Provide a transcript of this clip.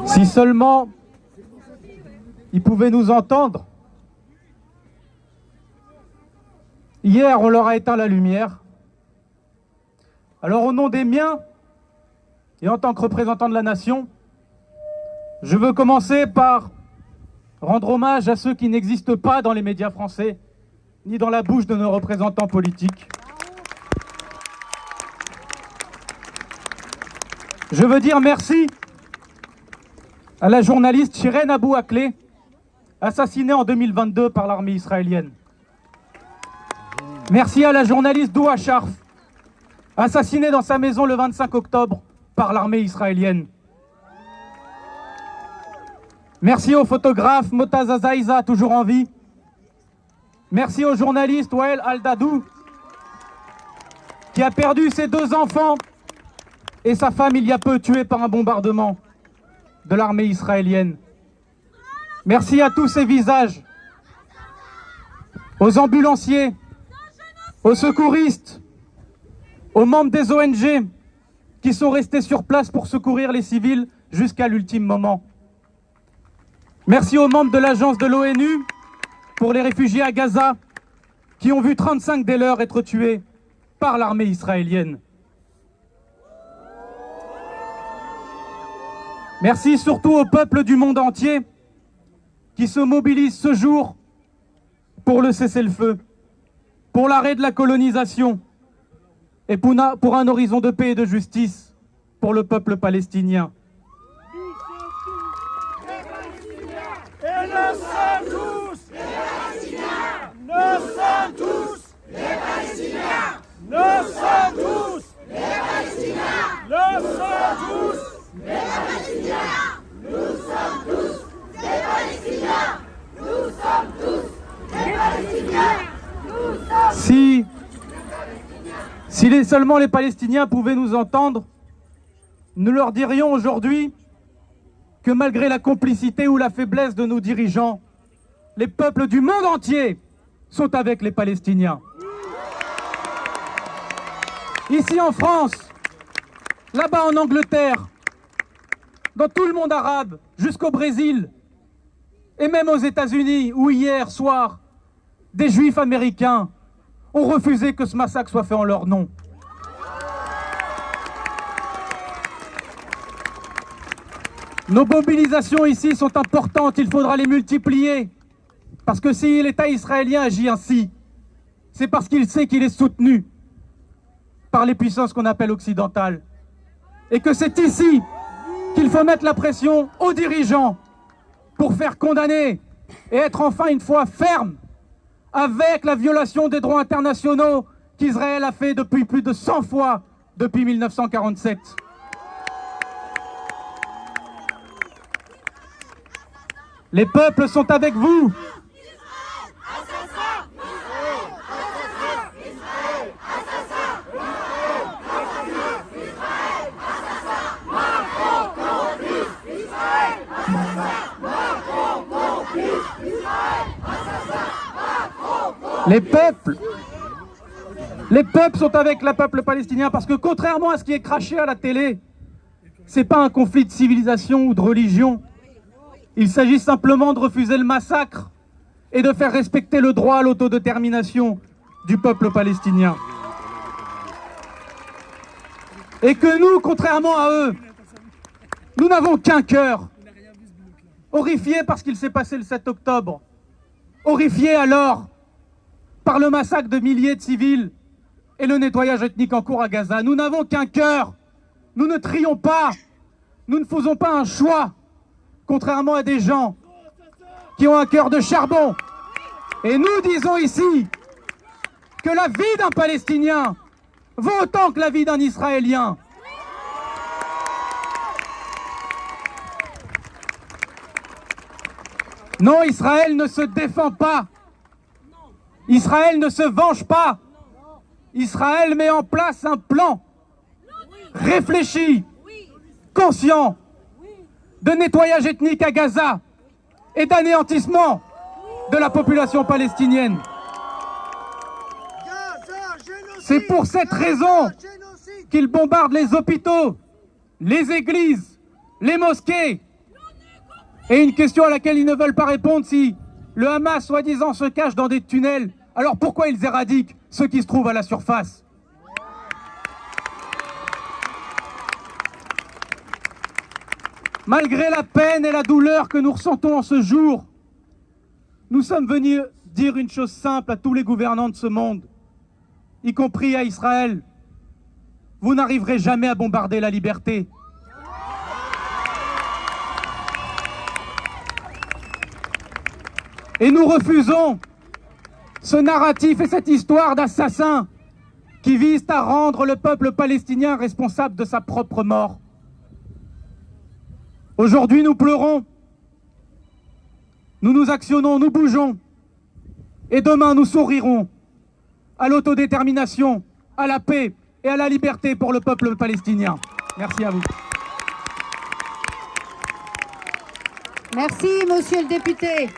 Si seulement ils pouvaient nous entendre. Hier, on leur a éteint la lumière. Alors, au nom des miens, et en tant que représentant de la nation, je veux commencer par rendre hommage à ceux qui n'existent pas dans les médias français, ni dans la bouche de nos représentants politiques. Je veux dire merci à la journaliste Shiren Abu Akleh, assassinée en 2022 par l'armée israélienne. Merci à la journaliste Doua Sharf, assassinée dans sa maison le 25 octobre par l'armée israélienne. Merci au photographe Motaza Zaïza, toujours en vie. Merci au journaliste Wael Al-Dadou, qui a perdu ses 2 enfants et sa femme il y a peu, tuée par un bombardement de l'armée israélienne. Merci à tous ces visages, aux ambulanciers, aux secouristes, aux membres des ONG qui sont restés sur place pour secourir les civils jusqu'à l'ultime moment. Merci aux membres de l'agence de l'ONU pour les réfugiés à Gaza qui ont vu 35 des leurs être tués par l'armée israélienne. Merci surtout au peuple du monde entier qui se mobilise ce jour pour le cessez-le-feu, pour l'arrêt de la colonisation et pour un horizon de paix et de justice pour le peuple palestinien. Et nous sommes tous les Palestiniens. Nous sommes tous les Palestiniens. Nous sommes tous les Palestiniens. Nous sommes tous les Palestiniens. Nous sommes tous les Palestiniens. Nous sommes tous les Palestiniens. Si seulement les Palestiniens pouvaient nous entendre, nous leur dirions aujourd'hui que malgré la complicité ou la faiblesse de nos dirigeants, les peuples du monde entier sont avec les Palestiniens. Ici en France, là-bas en Angleterre, dans tout le monde arabe, jusqu'au Brésil, et même aux États-Unis, où hier soir, des Juifs américains ont refusé que ce massacre soit fait en leur nom. Nos mobilisations ici sont importantes, il faudra les multiplier. Parce que si l'État israélien agit ainsi, c'est parce qu'il sait qu'il est soutenu par les puissances qu'on appelle occidentales. Et que c'est ici qu'il faut mettre la pression aux dirigeants pour faire condamner et être enfin une fois ferme avec la violation des droits internationaux qu'Israël a fait depuis plus de 100 fois depuis 1947. Les peuples sont avec vous. Les peuples sont avec le peuple palestinien parce que contrairement à ce qui est craché à la télé, c'est pas un conflit de civilisation ou de religion. Il s'agit simplement de refuser le massacre et de faire respecter le droit à l'autodétermination du peuple palestinien. Et que nous, contrairement à eux, nous n'avons qu'un cœur. Horrifiés par ce qu'il s'est passé le 7 octobre. Horrifiés alors par le massacre de milliers de civils et le nettoyage ethnique en cours à Gaza. Nous n'avons qu'un cœur. Nous ne trions pas. Nous ne faisons pas un choix. Contrairement à des gens qui ont un cœur de charbon. Et nous disons ici que la vie d'un Palestinien vaut autant que la vie d'un Israélien. Non, Israël ne se défend pas. Israël ne se venge pas. Israël met en place un plan réfléchi, conscient, de nettoyage ethnique à Gaza et d'anéantissement de la population palestinienne. C'est pour cette raison qu'il bombarde les hôpitaux, les églises, les mosquées. Et une question à laquelle ils ne veulent pas répondre, si le Hamas, soi-disant, se cache dans des tunnels, alors pourquoi ils éradiquent ceux qui se trouvent à la surface? Malgré la peine et la douleur que nous ressentons en ce jour, nous sommes venus dire une chose simple à tous les gouvernants de ce monde, y compris à Israël. Vous n'arriverez jamais à bombarder la liberté. Et nous refusons ce narratif et cette histoire d'assassins qui visent à rendre le peuple palestinien responsable de sa propre mort. Aujourd'hui, nous pleurons, nous nous actionnons, nous bougeons, et demain, nous sourirons à l'autodétermination, à la paix et à la liberté pour le peuple palestinien. Merci à vous. Merci, monsieur le député.